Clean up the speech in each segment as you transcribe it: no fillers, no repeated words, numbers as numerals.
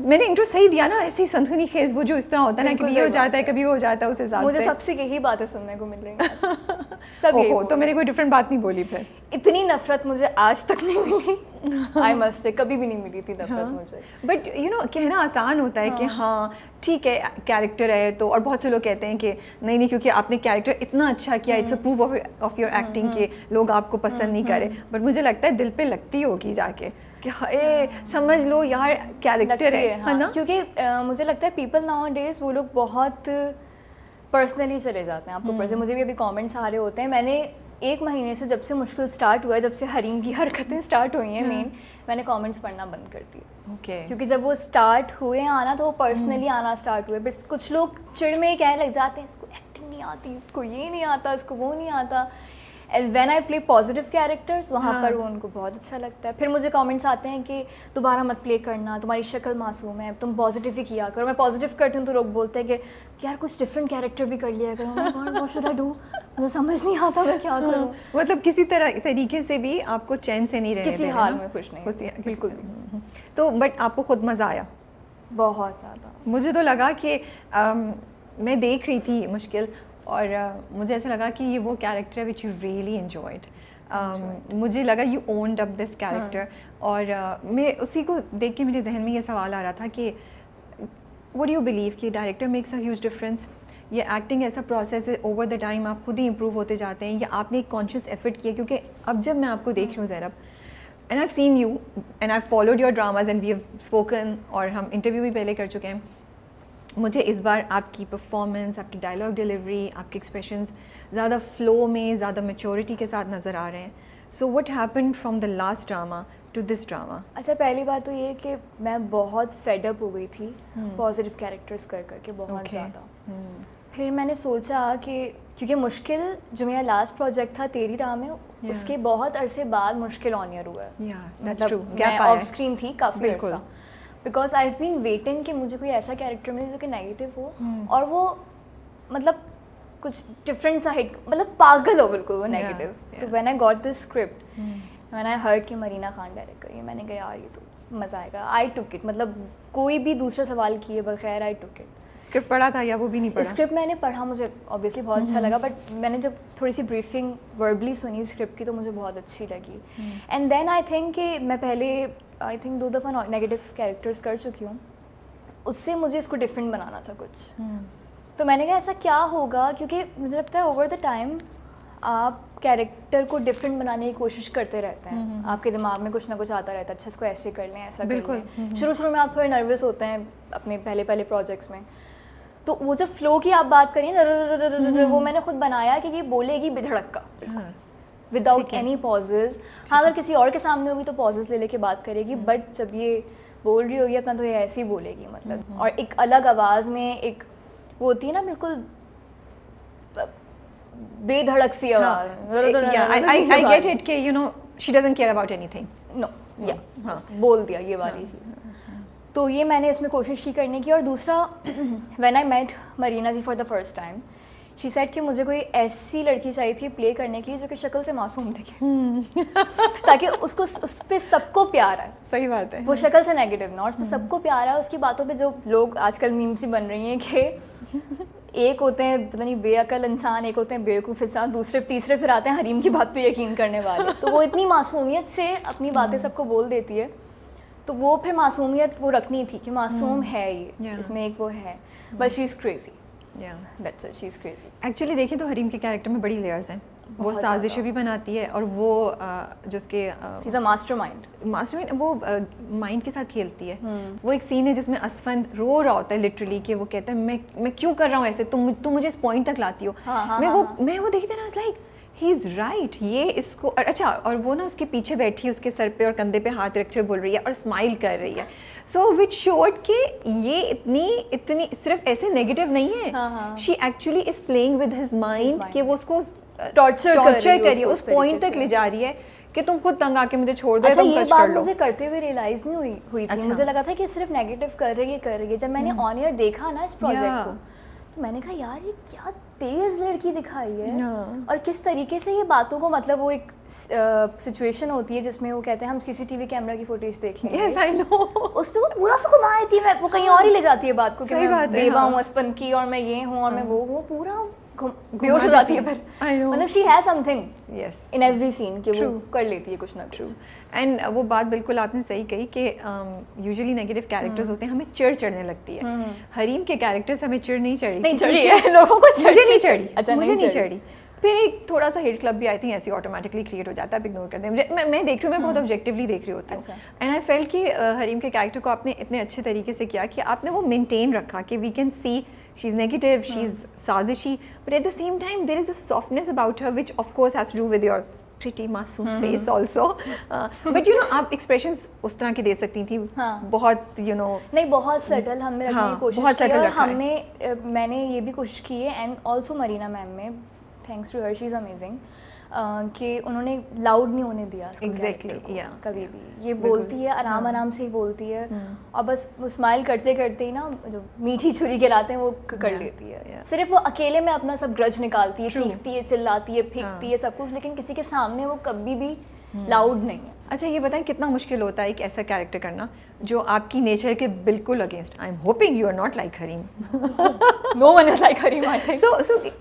मैंने इंट्रो सही दिया ना, ऐसी सनसनी खेज वो जो इस तरह होता है ना, कभी ये हो जाता है कभी वो हो जाता है, उस हिसाब से मुझे सबसे यही बातें सुनने को मिल रही हैं आज। सब यही ओहो, तो मैंने कोई डिफरेंट बात नहीं बोली फिर। इतनी नफरत मुझे आज तक नहीं मिली, आई मस्ट से, कभी भी नहीं मिली थी नफरत मुझे। बट यू नो कहना आसान होता है कि हाँ ठीक है कैरेक्टर है तो, और बहुत से लोग कहते हैं कि नहीं नहीं क्योंकि आपने कैरेक्टर इतना अच्छा किया, it's a proof of your acting के लोग आपको पसंद नहीं करे। बट मुझे लगता है दिल पे लगती होगी जाके कि हाय समझ लो यार कैरेक्टर है ना, क्योंकि मुझे लगता है पीपल नाउ डेज वो लोग बहुत पर्सनली चले जाते हैं आपको ऊपर से। मुझे भी अभी कमेंट्स आ रहे होते हैं, मैंने 1 महीने से जब से मुश्किल स्टार्ट हुआ है, जब से हरीम की हरकतें स्टार्ट हुई हैं मेन, मैंने कमेंट्स पढ़ना बंद कर दिए। ओके क्योंकि जब वो स्टार्ट हुए आना तो वो पर्सनली आना स्टार्ट हुए। बस कुछ लोग चिड़ में कहने लग जाते हैं इसको एक्टिंग नहीं आती, इसको ये नहीं आता, इसको वो नहीं आता। And when I play positive characters वहाँ पर वो उनको बहुत अच्छा लगता है। फिर मुझे कमेंट्स आते हैं कि दोबारा मत प्ले करना, तुम्हारी शक्ल मासूम है, तुम पॉजिटिव ही किया करो। मैं पॉजिटिव करती हूँ तो लोग बोलते हैं कि यार कुछ डिफरेंट कैरेक्टर भी कर लिया करो। व्हाट शुड आई डू, मुझे समझ नहीं आता मैं क्या करूँ। मतलब किसी तरीके से भी आपको चैन से नहीं रहने किसी हाल में खुश नहीं, बिल्कुल भी। तो बट आपको खुद मज़ा आया? बहुत ज़्यादा। मुझे तो लगा कि मैं देख रही थी मुश्किल और मुझे ऐसा लगा कि ये वो कैरेक्टर है विच यू रियली एंजॉयड। मुझे लगा you owned up this character. और मैं उसी को देख के मेरे जहन में ये सवाल आ रहा था कि व्हाट डू यू बिलीव कि director makes a huge difference? ये एक्टिंग ऐसा प्रोसेस है, ओवर द टाइम आप खुद ही इम्प्रूव होते जाते हैं, या आपने एक कॉन्शियस एफर्ट किया? क्योंकि अब जब मैं आपको देख रही हूँ Zainab, and I have seen you and I followed your dramas and we have spoken, और हम इंटरव्यू भी पहले कर चुके हैं, मुझे इस बार आपकी परफॉर्मेंस, आपकी डायलॉग डिलीवरी, आपके एक्सप्रेशंस ज़्यादा फ्लो में, ज़्यादा मैच्योरिटी के साथ नज़र आ रहे हैं। So what happened from the last drama to this drama? अच्छा, पहली बात तो ये कि मैं बहुत फेड अप हो गई थी पॉजिटिव कैरेक्टर्स कर करके बहुत ज़्यादा। फिर मैंने सोचा कि क्योंकि मुश्किल जो मेरा लास्ट प्रोजेक्ट था तेरी राह में, उसके बहुत अरसे बाद मुश्किल ऑन ईयर हुआ है। मतलब मैं ऑफ स्क्रीन थी काफ़ी अरसा, because I have been waiting कि मुझे कोई ऐसा कैरेक्टर मिले जो कि नेगेटिव हो और वो मतलब कुछ डिफरेंट सा हिट, मतलब पागल हो बिल्कुल वो नेगेटिव। तो when I got this script, when I heard कि मरीना खान डायरेक्ट करिए, मैंने कहा यार ये तो मज़ा आएगा। आई टुक इट, मतलब कोई भी दूसरा सवाल किए बगैर आई टुक इट। स्क्रिप्ट पढ़ा था या वो भी नहीं पढ़ा? स्क्रिप्ट मैंने पढ़ा, मुझे ऑब्वियसली बहुत अच्छा लगा, बट मैंने जब थोड़ी सी ब्रीफिंग वर्बली सुनी स्क्रिप्ट की तो मुझे बहुत अच्छी लगी। एंड देन आई थिंक कि मैं पहले आई थिंक 2 दफ़ा नेगेटिव कैरेक्टर्स कर चुकी हूँ, उससे मुझे इसको डिफरेंट बनाना था कुछ। तो मैंने कहा ऐसा क्या होगा, क्योंकि मुझे लगता है ओवर द टाइम आप कैरेक्टर को डिफरेंट बनाने की कोशिश करते रहते हैं। आपके दिमाग में कुछ ना कुछ आता रहता है, अच्छा इसको ऐसे कर लें, ऐसा कर लें। शुरू में आप थोड़े नर्वस होते हैं अपने पहले प्रोजेक्ट्स में, तो वो जो फ्लो की आप बात करिए वो मैंने खुद बनाया कि ये बोलेगी बेधड़क का, विदाउट एनी पॉजेज। हाँ, अगर किसी और के सामने होगी तो पॉजेज ले लेके बात करेगी, बट जब ये बोल रही होगी अपना तो ये ऐसे ही बोलेगी, मतलब। और एक अलग आवाज़ में एक वो होती है ना बिल्कुल बेधड़क सी आवाज़। आई गेट इट कि you know she doesn't care about anything. No, या बोल दिया ये वाली चीज़। तो ये मैंने इसमें कोशिश की करने की। और दूसरा, when I met Marina ji for the first time, she said कि मुझे कोई ऐसी लड़की चाहिए थी प्ले करने के लिए जो कि शक्ल से मासूम दिखे, ताकि उसको उस पर सबको प्यार आए। सही बात है, वो शक्ल से नेगेटिव ना, और उस पर सबको प्यार आए। उसकी बातों पे जो लोग आजकल मीम्स ही बन रही हैं कि एक होते हैं पता नहीं बेअकल इंसान, एक होते हैं बेवकूफ़ इंसान, दूसरे तीसरे फिर आते हैं हरीम की बात पे यकीन करने वाले। तो वो इतनी मासूमियत से अपनी बातें सबको बोल देती है, तो वो फिर मासूमियत वो रखनी थी कि मासूम है ये, इसमें एक वो है, but she is crazy. That's it, she is crazy. Actually देखें तो हरीम के कैरेक्टर में बड़ी लेयर्स हैं। वो साजिशें भी बनाती है, और वो जो उसके मास्टरमाइंड वो माइंड के साथ खेलती है। वो एक सीन है जिसमें असफन रो रहा होता है लिटरली कि वो कहता है मैं क्यों कर रहा हूँ ऐसे, तुम मुझे इस पॉइंट तक लाती हो। मैं वो देखती ना, लाइक ही इज़ राइट, ये इसको अच्छा। और वो ना उसके पीछे बैठी है, उसके सर पे और कंधे पे हाथ रखे बोल रही है और स्माइल कर रही है। सो विच शोड कि ये इतनी सिर्फ ऐसे नेगेटिव नहीं है, she actually is playing with his mind कि वो उसको टॉर्चर कर रही है, उस पॉइंट तक ले जा रही है कि तुम खुद तंग आके मुझे छोड़ दो। अच्छा, ये बात मुझे करते हुए रियलाइज नहीं हुई थी। मुझे लगा था कि सिर्फ नेगेटिव कर रही है। जब मैंने ऑन ईयर देखा ना इस प्रोजेक्ट को, तो मैंने कहा यार ये क्या तेज़ लड़की दिखाई है। हाँ। और किस तरीके से ये बातों को, मतलब वो एक सिचुएशन होती है जिसमें वो कहते हैं हम सीसीटीवी कैमरा की फुटेज देख लेंगे। Yes I know. उस पे वो पूरा सुकुमारती है, वो कहीं और ही ले जाती है बात को कि सही मैं बात है, बेवा हाँ। हूँ बचपन की और मैं ये हूँ और मैं वो पूरा घुमा बेहोश हो जाती है देती फिर। है। I know. मतलब she has something yes in every scene कि वो True. कर लेती है कुछ ना कुछ। एंड वो बात बिल्कुल आपने सही कही कि यूजुअली नेगेटिव कैरेक्टर्स होते हैं, हमें चिढ़ चढ़ने लगती है। हरीम के कैरेक्टर्स हमें चिढ़ नहीं चढ़ी। नहीं चढ़ी है लोगों को, मुझे नहीं चढ़ी। अच्छा मुझे नहीं चढ़ी। फिर एक थोड़ा सा हेट क्लब भी आई थिंक ऐसे ऑटोमेटिकली क्रिएट हो जाता है, आप इग्नोर कर दें। मैं देख रही हूँ, मैं बहुत ऑब्जेक्टिवली देख रही होती हूँ। एंड आई फेल्ट कि हरीम के कैरेक्टर को आपने इतने अच्छे तरीके से किया कि आपने वो मेंटेन रखा कि we can see she is negative, she is साजिशी, but at the same time there is a softness about her which of course has to do with your pretty मासूम face also. But you know आप expressions उस तरह की दे सकती थी। बहुत you know नहीं, बहुत सटल हमने रखने की कोशिश बहुत की subtle और रखा है। हमने मैंने ये भी कोशिश की है एंड ऑल्सो मरीना मैम में, thanks to her, she is amazing, कि उन्होंने लाउड नहीं होने दिया उसको Exactly, character को yeah. कभी भी। ये बोलती है आराम से ही बोलती है और बस वो स्माइल करते करते ही ना जो मीठी छुरी गिराते हैं वो कर लेती है। सिर्फ वो अकेले में अपना सब ग्रज निकालती है, चीखती है, चिल्लाती है, फेंकती है सब कुछ, लेकिन किसी के सामने वो कभी भी लाउड नहीं है। अच्छा ये बताएं कितना मुश्किल होता है एक ऐसा कैरेक्टर करना जो आपकी नेचर के बिल्कुल against. I am hoping you are not like Hareem. No one is like Hareem I think.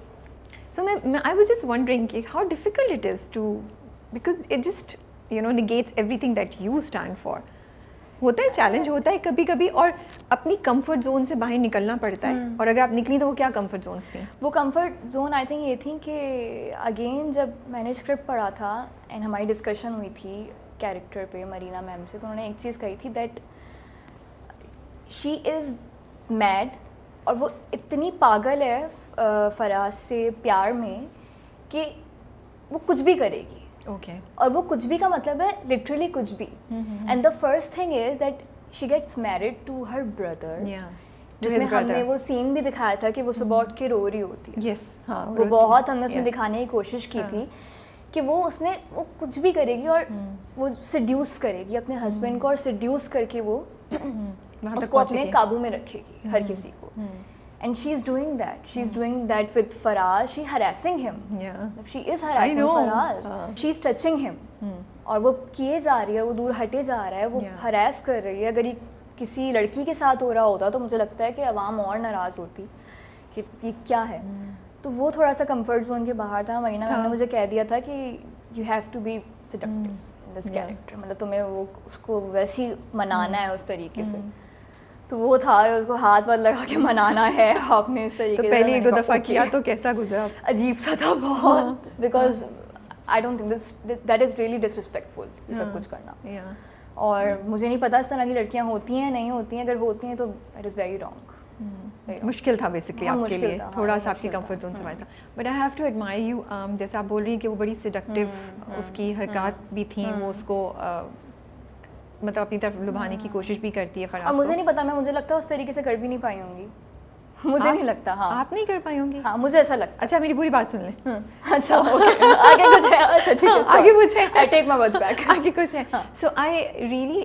So I was just wondering how difficult it is to, because it just negates everything that you stand for. होता है challenge, होता है कभी कभी, और अपनी comfort zone से बाहर निकलना पड़ता है। और अगर आप निकली तो वो क्या कंफर्ट जोन्स थी? वो कंफर्ट जोन आई थिंक ये थी कि अगेन जब मैंने स्क्रिप्ट पढ़ा था एंड हमारी डिस्कशन हुई थी कैरेक्टर पे मरीना मैम से, तो उन्होंने एक चीज़ कही थी दैट शी इज़ मैड, और वो इतनी पागल है फराज से प्यार में कि वो कुछ भी करेगी। ओके। और वो कुछ भी का मतलब है लिटरली कुछ भी। And the first thing is that she gets married to her brother, जिसमें हमने वो सीन भी दिखाया था कि वो सुबह उठ के रो रही होती है। यस, हाँ, वो बहुत हमने उसमें दिखाने की कोशिश की थी कि वो कुछ भी करेगी और वो सिड्यूस करेगी अपने हस्बैंड को, और सिड्यूस करके वो उसको अपने काबू में रखेगी हर किसी को। And she's doing that. She's doing that with Faraz. She's harassing him. Yeah. She is harassing Faraz. She's touching him. और वो किए जा रही है, वो दूर हटे जा रहा है, वो हरास कर रही है। अगर ये किसी लड़की के साथ हो रहा होता तो मुझे लगता है कि अवाम और नाराज़ होती कि ये क्या है। तो वो थोड़ा सा कंफर्ट जोन के बाहर था। मरीना मैम ने मुझे कह दिया था कि you have to be seductive in this character, मतलब तुम्हें वो उसको वैसे ही मनाना है उस तरीके से। तो वो था, उसको हाथ वाथ लगा के मनाना है आपने इस तरीके तो से। पहले एक दो दफ़ा किया तो कैसा गुजरा? अजीब सा था बहुत, because I don't think that is really disrespectful ये सब कुछ करना। और मुझे नहीं पता इस तरह की लड़कियाँ होती हैं नहीं होती हैं, अगर होती हैं तो इट इज़ वेरी रॉन्ग। मुश्किल था बेसिकली आपके लिए, थोड़ा सा आपकी कंफर्ट जोन से बाहर था। But I have to admire you, जैसे आप बोल रही हैं कि वो बड़ी सिडक्टिव उसकी हरकत भी थी, वो उसको मतलब अपनी तरफ लुभाने की कोशिश भी करती है फराज को। मुझे नहीं पता, मुझे लगता है उस तरीके से कर भी नहीं पाई होंगी। मुझे नहीं लगता। हाँ, आप नहीं कर पाई होंगी? हाँ, मुझे ऐसा लगता। अच्छा मेरी पूरी बात सुन लें। अच्छा ओके, आगे कुछ है? अच्छा ठीक है, आगे कुछ है? I take my words back. आगे कुछ है? So I really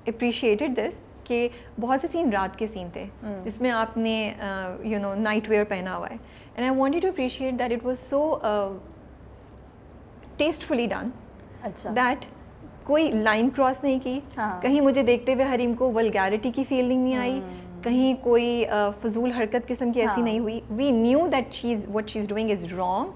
appreciated this कि बहुत से सीन रात के सीन थे जिसमें आपने नाइट वेयर पहना हुआ है, and I wanted to appreciate that it was so tastefully done. अच्छा, दैट कोई लाइन क्रॉस नहीं की। कहीं मुझे देखते हुए हरीम को वल्गैरिटी की फीलिंग नहीं आई, कहीं कोई फजूल हरकत किस्म की ऐसी नहीं हुई। We knew that she is what she is doing is wrong,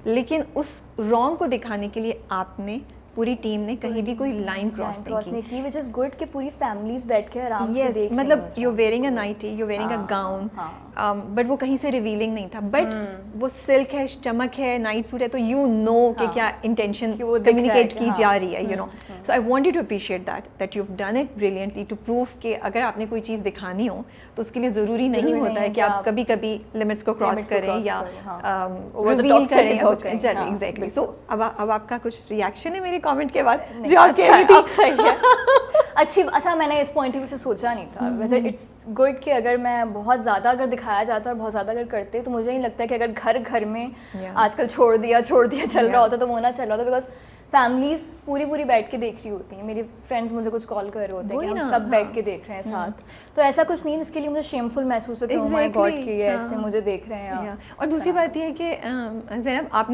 लेकिन उस रॉन्ग को दिखाने के लिए आपने पूरी टीम ने कहीं भी कोई लाइन क्रॉस नहीं की, व्हिच इज गुड कि पूरी फैमिलीज बैठ के आराम से देख। मतलब you wearing a nightie, you wearing a gown, but वो कहीं से रिवीलिंग नहीं था। बट वो सिल्क है, चमक है, नाइट सूट है, तो यू नो कि क्या इंटेंशन कम्युनिकेट की जा रही है, you know. So I wanted to appreciate that you have done it brilliantly to prove कि अगर आपने कोई चीज़ दिखानी हो तो उसके लिए ज़रूरी नहीं होता है कि आप कभी कभी लिमिट्स को क्रॉस करें या रिवील करें। एग्जैक्टली। सो अब आपका कुछ रिएक्शन है मेरे कमेंट के बाद जो आप कह रही थी? सही है। अच्छा, मैंने इस पॉइंट ऑफ व्यू से सोचा नहीं था। वैसे इट्स गुड कि अगर मैं बहुत ज़्यादा अगर दिखाया जाता और बहुत ज़्यादा अगर करते तो मुझे नहीं लगता कि अगर घर घर में आजकल छोड़ दिया चल रहा होता तो वो ना चल रहा होता, बिकॉज फैमिलीज पूरी बैठ के देख रही होती हैं, मेरी फ्रेंड्स मुझे कुछ कॉल कर रहे होते हैं कि हम सब बैठ के देख रहे हैं साथ, तो ऐसा कुछ नहीं जिसके लिए मुझे शेमफुल महसूस हो कि ओह माय गॉड कि ये ऐसे मुझे देख रहे हैं। और दूसरी बात ये है कि ज़ैनब, आप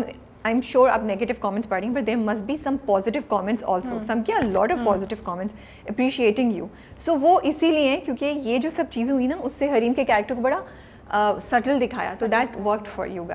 आई एम श्योर आप नेगेटिव कमेंट्स पढ़ी, but there must be some positive comments also, some क्या lot of positive comments appreciating you. So वो इसीलिए क्योंकि ये जो सब चीज़ें हुई ना, उससे हरीम के कैरेक्टर को बड़ा सटल दिखाया, तो that worked for you guys.